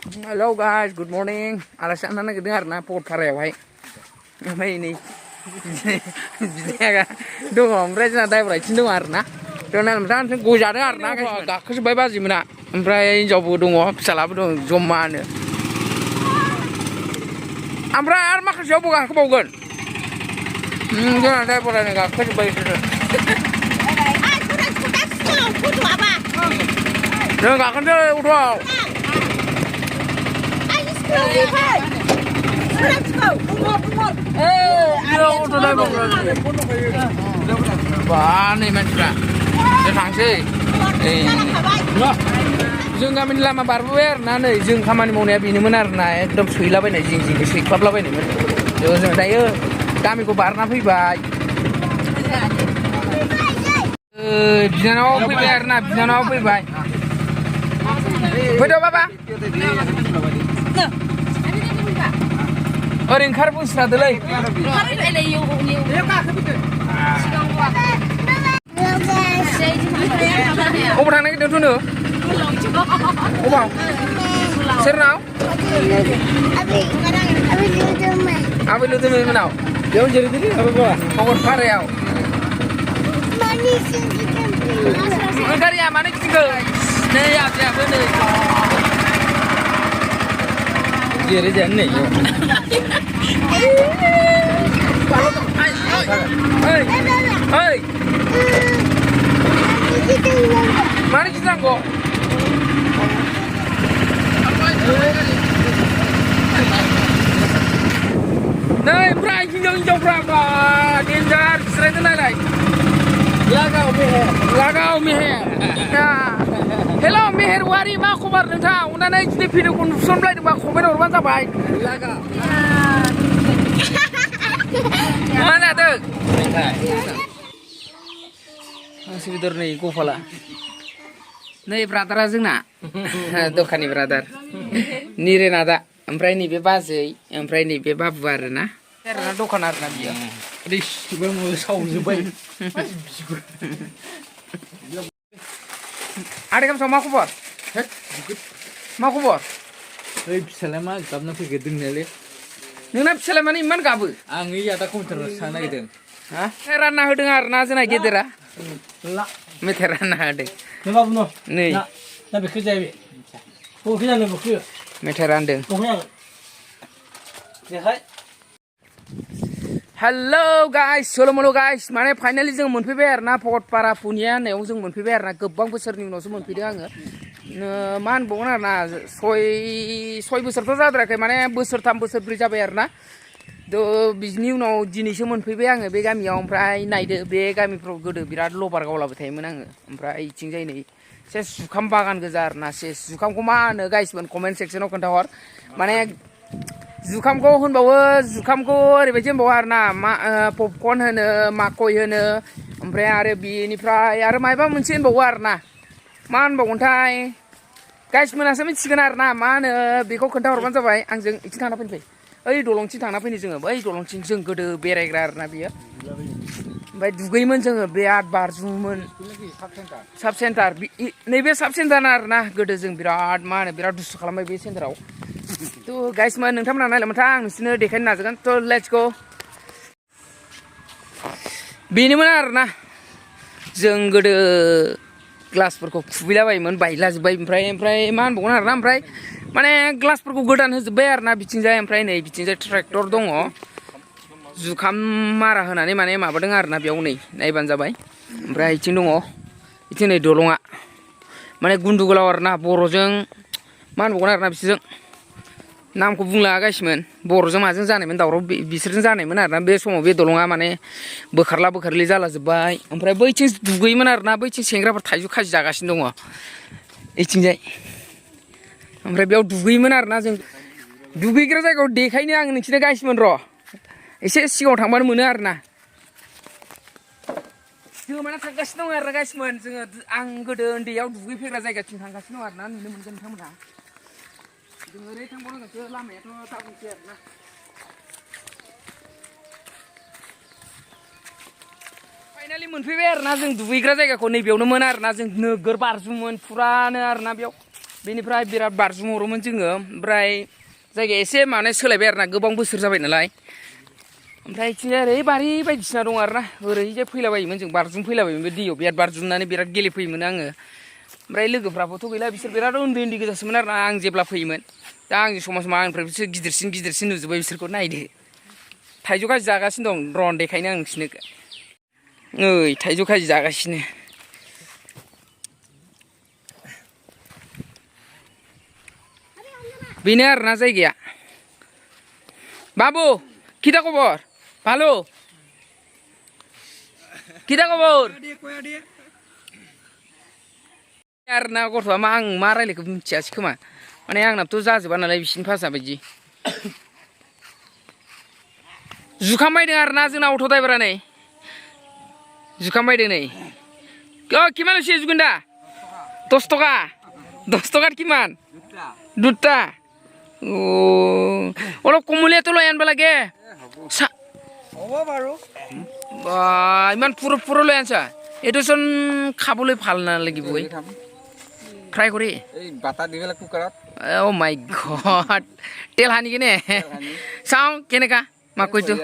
Hello guys, good morning. Alashi anak nak dengar na Bhogotparayao hai. Apa ini? Bisnya dong ompray na day berai cindung arna. Donal matan goja ada arna guys. Gakas bayi bazi mana. Ompray jauh dong, salah dong, jomman. Ompray ar makas jauh bukan kebawan. Jangan day berai gakas bayi. Jangan gakas day udah. Wah, nih manusia. Terangsi. Jwngha kami lama barber, nane jwng kamani maune bini menar na, ekdom suila bene jing suiklap la bene. Jwng dayo kami ko barna fibai. Binanau fibai na, binanau fibai. Bedo bapa? Orang karbon sudah lagi. Om orang nak duduk dulu. Om mau. Serau. Abi lu tu mana? Jauh jadi ni apa buat? Bhogotparayao. Enggak ya mana kita? Nih ya apa nih? Jadi jangan nih. Hei, mana kita kok? Nih, berai hijau berapa? Danger, sering nilai. Lagau meher. Hello meher wari mak khabar nta una nai jini video kun sonblai de mak khabar orban sabai laga mana tuh masih bidur nih kufala nih brother जोंना दखाननि brother निरे नादा ओमफ्राय नै बे बाजै ओमफ्राय नै बे बाबु आरोना एरना दखान आरोना बियो रिसिबो मो सावजोबबाय Ada kamu sama aku bor? Mau aku bor? Bisa lama kamu nak pergi dengan le? Nuna bisa lama ni iman kabu? Angin ya tak komputer sana gitu. Hah? Rana dengar nasi nak gitu lah? Lah. Meterana ada. Kenapa benar? Nih. Nak bekerja ni? Oh kerja ni bekerja. Meteran deng. Pokoknya. Ya hai. Hello guys, Assalamualaikum guys. Mana finally जों मोनफैबाय आरोना Bhogotpara पुनियायाव जों मोनफैबाय आरोना गोबां बोसोरनि उनावसो मोनफैदों आङो मा होनबावगोन आरोना सय बोसोरथ' जाद्रायाखै माने बोसोरथाम बोसोरब्रै जाबाय आरोना बिनि उनाव दिनैसो मोनफैबाय आङो बे गामियाव ओमफ्राय नायदो बे गामिफ्राव गोदो बिराद लबार गावलाबाय थायोमोन आङो ओमफ्राय इथिंजाय नै सेस जुखाम बागान गोजा आरोना सेस जुखामखौ मा होनो गाइसमोन कमेन्ट सेक्सनाव खोन्थाहर माने जुखामखौ होनबावो जुखामखौ ओरैबायदि होनबावो आरोना पपकर्न होनो माकय होनो ओमफ्राय आरो बेनिफ्राय आरो माबा मोनसे होनबावो आरोना मा होनबावगोनथाय गाइस मोनासो मिथिगोन आरोना मा होनो बेखौ खोन्थाहरबानो जाबाय आंजों इथिं थांना फैनोसै ओइ दलंथिं थांना फैनो जोङो बै दलंथिं जों गोदो बेरायग्रा आरोना बियो ओमफ्राय दुगैयोमोन जोङो बिराद बारजुमोन साब सेन्टार नैबे साब सेन्टार आरोना गोदो जों बिराद मा होनो बिराद दुस्थु खालामबाय बे सेन्टाराव थ' गाइसमोन नोंथांमोना नायलामोनथां आं नोंसोरनो देखायनो नाजागोन थ' लेट्स गो बेनोमोन आरोना जों गोदो ग्लासफोरखौ खुबैलाबायोमोन बायलाजोब्बाय ओमफ्राय मा होनबावगोन आरोना ओमफ्राय माने ग्लासफोरखौ गोदान होजोब्बाय आरोना बिथिंजाय ओमफ्राय नै बिथिंजाय ट्रेक्टर दङ जुखाम मारा होनानै माने माबादों आरोना बेयाव नै नायबानो जाबाय ओमफ्राय इथिं दङ इथिं नै दलङा माने गुन्दुगोलाव आरोना बर'जों मा होनबावगोन आरोना बिसोरजों नामखौ बुंला गाइसमोन बर'जों माजों जानायमोन दावराव बिसोरजों जानायमोन आरोना बे समाव बे दलङा माने बोखारला बोखारलि जाला जोब्बाय ओमफ्राय बैथिं दुगैयोमोन आरोना बैथिं सेंग्राफोर थाइजौ खाजि जागासिनो दङ इथिंजाय ओमफ्राय बेयाव दुगैयोमोन आरोना जों दुगैग्रा जायगायाव देखायनो आं नोंसोरनो गाइसमोन र' एसे सिगाङाव थांबानो मोनो आरोना जोङो माने थांगासिनो दङ आरोना गाइसमोन जोङो आं गोदो उन्दैयाव दुगैफैग्रा जायगाथिं थांगासिनो दं आरोना नुनो मोनगोन नोंथांमोनहा जों ओरै थांबावनांगोनसो लामायाथ' दाबुंसै आरोना फाइनालि मोनफैबाय आरोना जों दुगैग्रा जायगाखौ नैबेयावनो मोन आरोना जों नोगोर बारजुमोन फुरानो आरोना बेयाव बेनिफ्राय बिराद बारजुमहरोमोन जोङो ओमफ्राय जायगाया एसे माने सोलायबाय आरोना गोबां बोसोर जाबाय नालाय ओमफ्राय इथिंजाय ओरै बारि बायदिसिना दं आरोना ओरैजाय फैलाबायोमोन जों बारजुम फैलाबायोमोन बे दैयाव बिराद बारजुमनानै बिराद गेलेफैयोमोन आङो ओमफ्राय लोगोफ्राबोथ' गैला बिसोर बिराद उन्दै उन्दै गोजासोमोन आरोना आं जेब्ला फैयोमोन दा आंनि समाज मा आंनिफ्राय बिसोर गिदिरसिन नुजोब्बाय बिसोरखौ नायदो थाइजौ खाजि जागासिनो दं रन देखायनो आं नोंसिनो ओइ थाइजौ खाजि जागासिनो बेनो आरोना जायगाया बाबु किता खबर भालो किता खबर आरोना गथ'आ मा आं मा रायलायखो मिथियासै खोमा माने आंनाबोथ' जाजोबा नालाय बिसिनि भाषा बायदि जुखाम बायदों आरोना जोंना अट' ड्राइभारा नै जुखाम बायदों नै किमान लुसि जुगोन्दा 10 टका किमान दुटा অলপ কমলীয়াটো লৈ আনিব লাগে হ'ব বাৰু বা ইমান পুৰো লৈ আনছা এইটোচোন খাবলৈ ভাল নালাগিব ফ্ৰাই কৰি এই বাটা দিবেলা কুকাৰত ও মাই গড তেল হানি কিনে চাওঁ কেনেকা মাকৈটো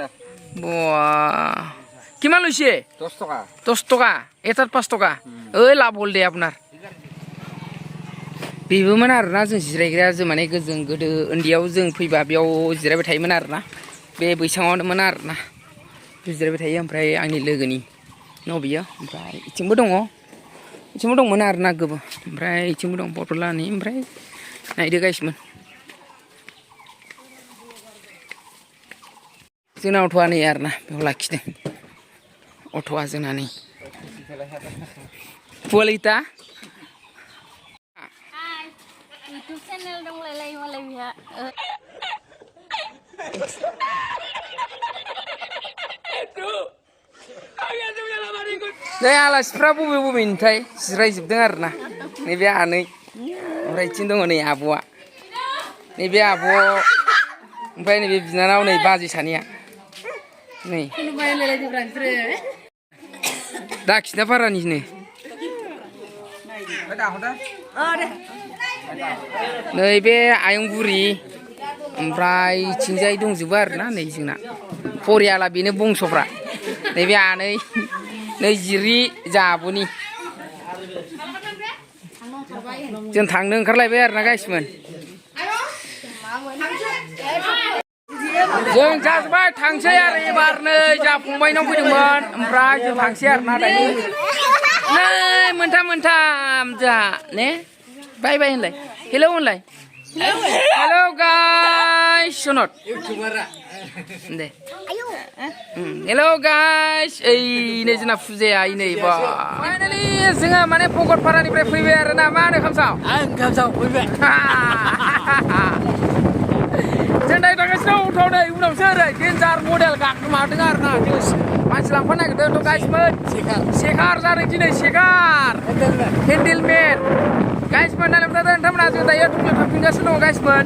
কিমান লৈছে 10 টকা এটাত 5 টকা ওই লাভ হল দে আপোনাৰ बेबोमोन आरोना जों जिरायग्राया जों माने गोजों गोदो उन्दैयाव जों फैबा बेयाव जिरायबाय थायोमोन आरोना बे बैसाङावनोमोन आरोना जिरायबाय थायो ओमफ्राय आंनि लोगोनि न' बियो ओमफ्राय इथिंबो दंमोन आरोना गोबां ओमफ्राय इथिंबो दं बटलानि ओमफ्राय नायदो गाइसमोन जोंना अट'आ नै आरोना बेयाव लाखिदों अट'आ जोंना नै पुवालिता YouTube channel dong lelai malai biha. Deh alasifra bube-bubeनिफ्राय जिरायजोबदों आरोना नैबे आनै ओमफ्राय इथिं दङ नै आब'आ नैबे आब' ओमफ्राय नैबे बिनानाव नै बाजै सानैया नै दाखिना पारानिनो नैबे आयं बुरि ओमफ्राय इथिंजाय दंजोबो आरोना नै जोंना परियाला बेनो बंस'फ्रा नैबे आनै नै जिरि जाबुनि जों थांनो ओंखारलायबाय आरोना गाइसमोन जों जाजोब्बाय थांसै आरो एबार नै जा फंबायनाव फैदोंमोन ओमफ्राय जों थांसै आरोना दायो नै मोनथाम जा ने बाय बाय होनलाय हेलौ होनलाय हेलौ गाइस सनत दे हेलौ गाइस ओइ नै जोंना फुजाया नै बा फाइनालि जोङो माने भगतपारानिफ्राय फैबाय आरोना मा होनो खामसाव आं खामसाव फैबाय जों दायो थांगासिनो अट'आव नै उनावसो ओरै डेन्जार मडेल गाखोमादों आरोना मानसि लांफानो नागिरदों गाइसमोन सेकार जादों दिनै सेकार हेन्डेलमेन गाइसमोन नायलांबाय थादों नोंथांमोना जों दायो टंलायाव थांफिनगासिनो दङ गाइसमोन